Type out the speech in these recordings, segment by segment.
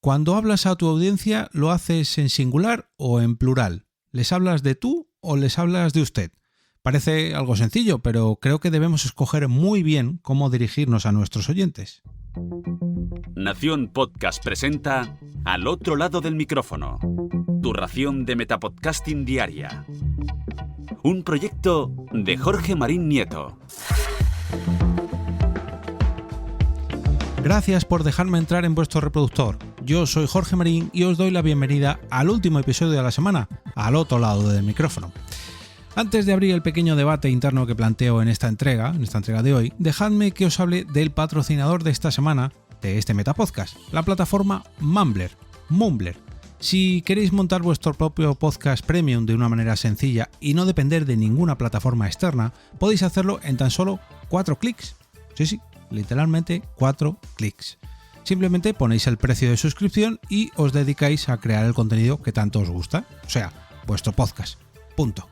Cuando hablas a tu audiencia, ¿lo haces en singular o en plural? ¿Les hablas de tú o les hablas de usted? Parece algo sencillo, pero creo que debemos escoger muy bien cómo dirigirnos a nuestros oyentes. Nación Podcast presenta Al otro lado del micrófono, tu ración de metapodcasting diaria. Un proyecto de Jorge Marín Nieto. Gracias por dejarme entrar en vuestro reproductor. Yo soy Jorge Marín y os doy la bienvenida al último episodio de la semana, al otro lado del micrófono. Antes de abrir el pequeño debate interno que planteo en esta entrega de hoy, dejadme que os hable del patrocinador de esta semana, de este Metapodcast, la plataforma Mumbler. Si queréis montar vuestro propio podcast premium de una manera sencilla y no depender de ninguna plataforma externa, podéis hacerlo en tan solo 4 clics. Sí, literalmente 4 clics. Simplemente ponéis el precio de suscripción y os dedicáis a crear el contenido que tanto os gusta, o sea, vuestro podcast. Punto.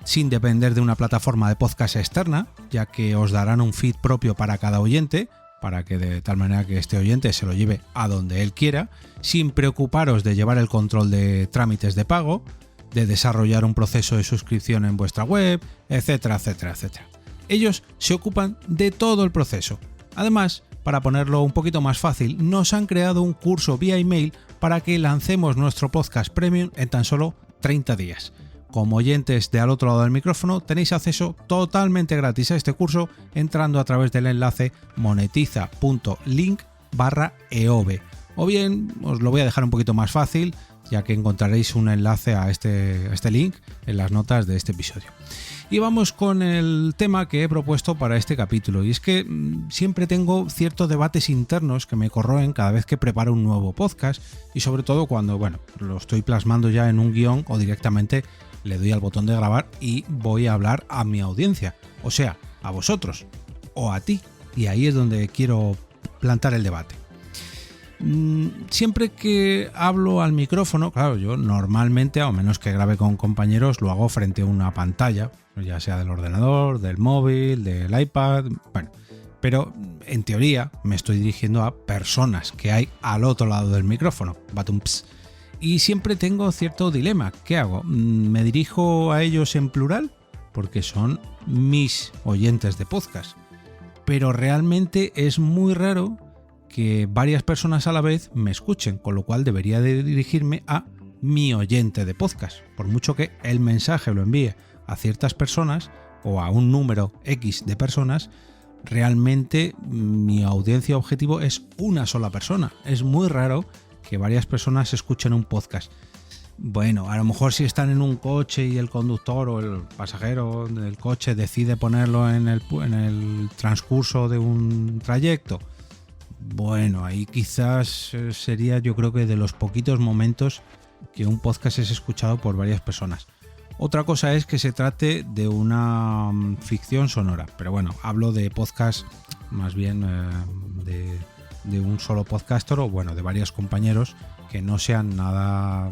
Sin depender de una plataforma de podcast externa, ya que os darán un feed propio para cada oyente, para que de tal manera que este oyente se lo lleve a donde él quiera, sin preocuparos de llevar el control de trámites de pago, de desarrollar un proceso de suscripción en vuestra web, etcétera. Ellos se ocupan de todo el proceso. Además, para ponerlo un poquito más fácil, nos han creado un curso vía email para que lancemos nuestro podcast premium en tan solo 30 días. Como oyentes de al otro lado del micrófono, tenéis acceso totalmente gratis a este curso entrando a través del enlace monetiza.link/eov. O bien, os lo voy a dejar un poquito más fácil, ya que encontraréis un enlace a este link en las notas de este episodio. Y vamos con el tema que he propuesto para este capítulo, y es que siempre tengo ciertos debates internos que me corroen cada vez que preparo un nuevo podcast, y sobre todo cuando, lo estoy plasmando ya en un guión o directamente le doy al botón de grabar y voy a hablar a mi audiencia, o sea, a vosotros o a ti, y ahí es donde quiero plantar el debate. Siempre que hablo al micrófono, claro, yo normalmente, a menos que grabe con compañeros, lo hago frente a una pantalla, ya sea del ordenador, del móvil, del iPad, pero en teoría me estoy dirigiendo a personas que hay al otro lado del micrófono, y siempre tengo cierto dilema. ¿Qué hago? ¿Me dirijo a ellos en plural? Porque son mis oyentes de podcast, pero realmente es muy raro que varias personas a la vez me escuchen, con lo cual debería de dirigirme a mi oyente de podcast. Por mucho que el mensaje lo envíe a ciertas personas o a un número X de personas, realmente mi audiencia objetivo es una sola persona. Es muy raro que varias personas escuchen un podcast. Bueno, a lo mejor si están en un coche y el conductor o el pasajero del coche decide ponerlo en el transcurso de un trayecto, bueno, ahí quizás sería, yo creo que de los poquitos momentos que un podcast es escuchado por varias personas. Otra cosa es que se trate de una ficción sonora, pero bueno, hablo de podcast más bien de un solo podcaster o de varios compañeros que no sean nada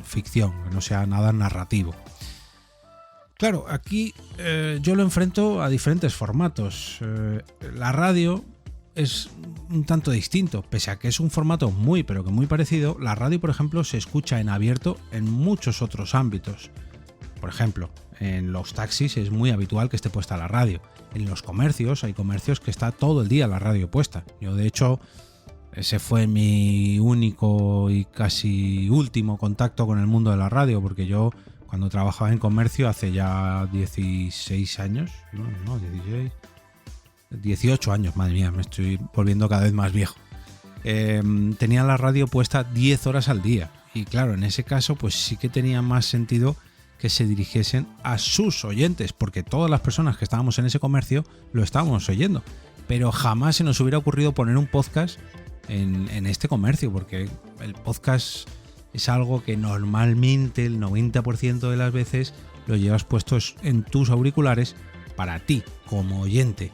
ficción, que no sea nada narrativo. Claro, aquí yo lo enfrento a diferentes formatos. La radio es un tanto distinto, pese a que es un formato muy parecido. La radio, por ejemplo, se escucha en abierto en muchos otros ámbitos. Por ejemplo, en los taxis es muy habitual que esté puesta la radio. En los comercios, hay comercios que está todo el día la radio puesta. Yo, de hecho, ese fue mi único y casi último contacto con el mundo de la radio, porque yo, cuando trabajaba en comercio hace ya 16 años, 18 años, madre mía, me estoy volviendo cada vez más viejo. Tenía la radio puesta 10 horas al día. Y claro, en ese caso, pues sí que tenía más sentido que se dirigiesen a sus oyentes, porque todas las personas que estábamos en ese comercio lo estábamos oyendo. Pero jamás se nos hubiera ocurrido poner un podcast en este comercio, porque el podcast es algo que normalmente el 90% de las veces lo llevas puestos en tus auriculares para ti, como oyente.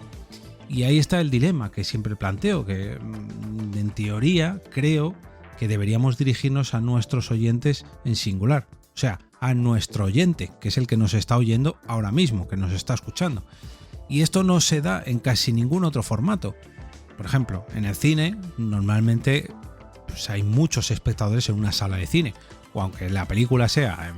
Y ahí está el dilema que siempre planteo, que en teoría creo que deberíamos dirigirnos a nuestros oyentes en singular, o sea, a nuestro oyente, que es el que nos está oyendo ahora mismo, que nos está escuchando. Y esto no se da en casi ningún otro formato. Por ejemplo, en el cine normalmente pues hay muchos espectadores en una sala de cine, o aunque la película sea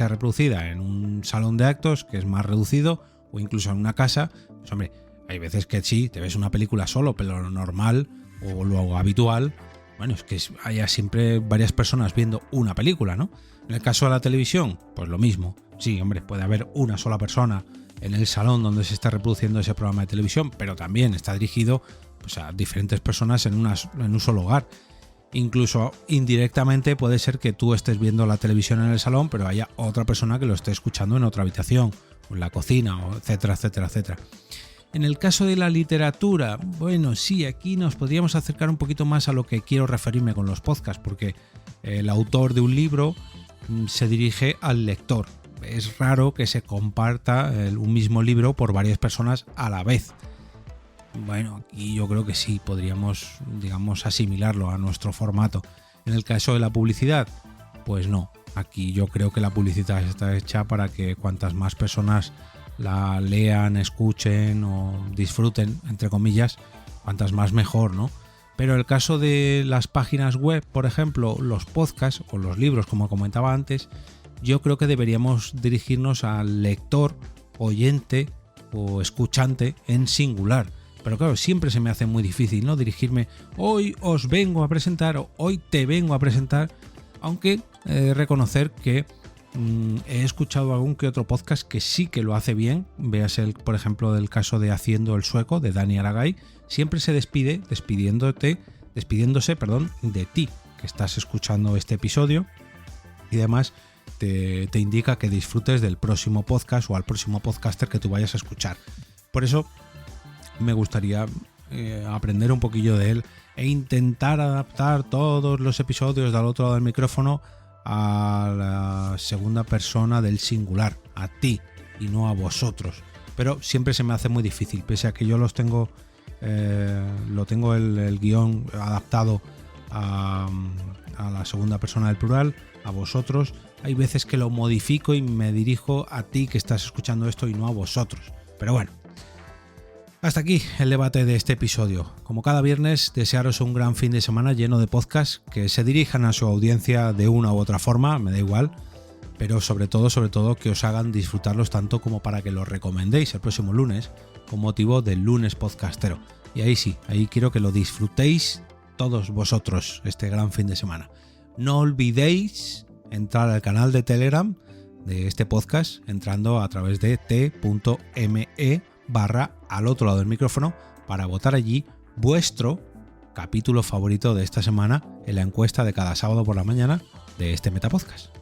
reproducida en un salón de actos que es más reducido, o incluso en una casa, pues hombre, hay veces que sí, te ves una película solo, pero lo normal o lo habitual, bueno, es que haya siempre varias personas viendo una película, ¿no? En el caso de la televisión, pues lo mismo. Sí, hombre, puede haber una sola persona en el salón donde se está reproduciendo ese programa de televisión, pero también está dirigido pues, a diferentes personas en un solo hogar. Incluso indirectamente puede ser que tú estés viendo la televisión en el salón, pero haya otra persona que lo esté escuchando en otra habitación, o en la cocina, o etcétera, etcétera, etcétera. En el caso de la literatura, bueno, sí, aquí nos podríamos acercar un poquito más a lo que quiero referirme con los podcasts, porque el autor de un libro se dirige al lector. Es raro que se comparta un mismo libro por varias personas a la vez. Bueno, aquí yo creo que sí, podríamos, digamos, asimilarlo a nuestro formato. En el caso de la publicidad, pues no. Aquí yo creo que la publicidad está hecha para que cuantas más personas la lean, escuchen o disfruten, entre comillas, cuantas más mejor, ¿no? Pero el caso de las páginas web, por ejemplo, los podcasts o los libros, como comentaba antes, yo creo que deberíamos dirigirnos al lector, oyente o escuchante en singular. Pero claro, siempre se me hace muy difícil, ¿no? Dirigirme, hoy os vengo a presentar o hoy te vengo a presentar, aunque reconocer que he escuchado algún que otro podcast que sí que lo hace bien. Véase, por ejemplo, del caso de Haciendo el Sueco, de Dani Aragay. Siempre se despide despidiéndose de ti, que estás escuchando este episodio, y además te indica que disfrutes del próximo podcast o al próximo podcaster que tú vayas a escuchar. Por eso me gustaría aprender un poquillo de él e intentar adaptar todos los episodios del otro lado del micrófono a la segunda persona del singular, a ti y no a vosotros. Pero siempre se me hace muy difícil, pese a que yo tengo el guión adaptado a la segunda persona del plural, a vosotros. Hay veces que lo modifico y me dirijo a ti que estás escuchando esto y no a vosotros. Pero bueno, hasta aquí el debate de este episodio. Como cada viernes, desearos un gran fin de semana lleno de podcasts que se dirijan a su audiencia de una u otra forma, me da igual, pero sobre todo que os hagan disfrutarlos tanto como para que los recomendéis el próximo lunes con motivo del lunes podcastero. Y ahí sí, ahí quiero que lo disfrutéis todos vosotros este gran fin de semana. No olvidéis entrar al canal de Telegram de este podcast entrando a través de t.me/al otro lado del micrófono para votar allí vuestro capítulo favorito de esta semana en la encuesta de cada sábado por la mañana de este Metapodcast.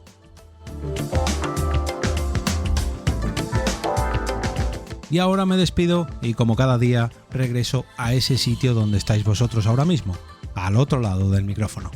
Y ahora me despido y como cada día regreso a ese sitio donde estáis vosotros ahora mismo, al otro lado del micrófono.